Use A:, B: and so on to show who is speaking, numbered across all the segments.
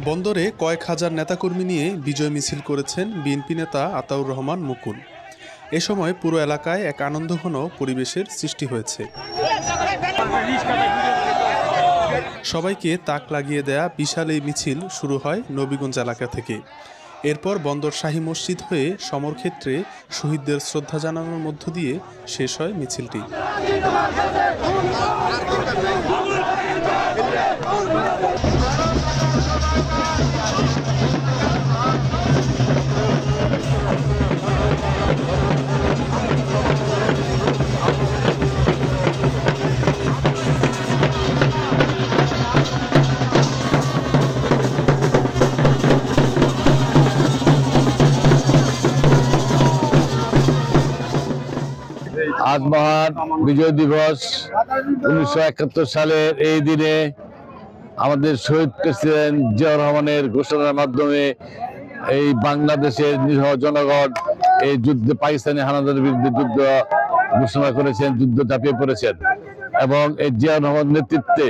A: বন্দরে কয়েক হাজার নেতাকর্মী নিয়ে বিজয় মিছিল করেছেন বিএনপি নেতা আতাউর রহমান মুকুল। এ সময় পুরো এলাকায় এক আনন্দঘন পরিবেশের সৃষ্টি হয়েছে। সবাইকে তাক লাগিয়ে দেয়া বিশাল এই মিছিল শুরু হয় নবীগঞ্জ এলাকা থেকে। এরপর বন্দর শাহী মসজিদ হয়ে সমরক্ষেত্রে শহীদদের শ্রদ্ধা জানানোর মধ্য দিয়ে শেষ হয় মিছিলটি।
B: 8 মহান বিজয় দিবস 1971 সালের এই দিনে আমাদের শহীদ প্রেসিডেন্ট জিয়াউর রহমানের ঘোষণার মাধ্যমে এই বাংলাদেশের নিরীহ জনগণ এই যুদ্ধে পাকিস্তানি হানাদারের বিরুদ্ধে যুদ্ধ ঘোষণা করেছেন, যুদ্ধ ঝাঁপিয়ে পড়েছেন এবং এই জিয়াউর রহমানের নেতৃত্বে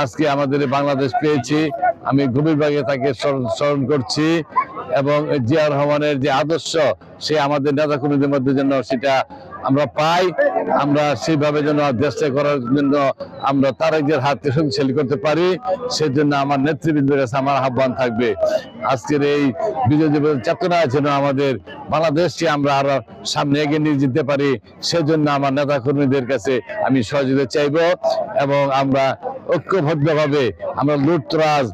B: আজকে আমাদের বাংলাদেশ পেয়েছি। আমি গভীরভাবে তাকে স্মরণ করছি এবং জিয়াউর রহমানের যে আদর্শ সে আমাদের নেতাকর্মীদের মধ্যে যেন সেটা আমরা পাই, আমরা সেইভাবে যেন দেশে করার জন্য আমরা তারেকদের হাতকে শক্তিশালী করতে পারি, সেজন্য আমার নেতৃবৃন্দের কাছে আমার আহ্বান থাকবে আজকের এই বিজয় দিবসের চেতনা যেন আমাদের বাংলাদেশকে আমরা আরো সামনে এগিয়ে নিয়ে যেতে পারি, সেজন্য আমার নেতাকর্মীদের কাছে আমি সহযোগিতা চাইব এবং আমরা ঐক্যবদ্ধভাবে আমরা লুটতরাজ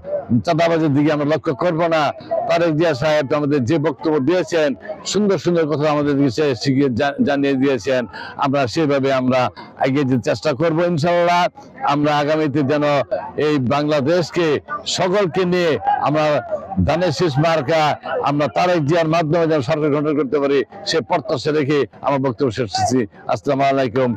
B: চাঁদাবাজের দিকে আমরা লক্ষ্য করব না। তারেক জিয়া সাহেব আমাদের যে বক্তব্য দিয়েছেন, সুন্দর সুন্দর কথা আমাদের শিখিয়ে জানিয়ে দিয়েছেন, আমরা সেভাবে আমরা এগিয়ে যেতে চেষ্টা করবো ইনশাআল্লাহ। আমরা আগামীতে যেন এই বাংলাদেশকে সকলকে নিয়ে আমরা ধানের শীষ মার্কা আমরা তারেক জিয়ার মাধ্যমে যেন সরকার গঠন করতে পারি সে প্রত্যাশা রেখে আমার বক্তব্য শেষ করছি। আসসালামু আলাইকুম।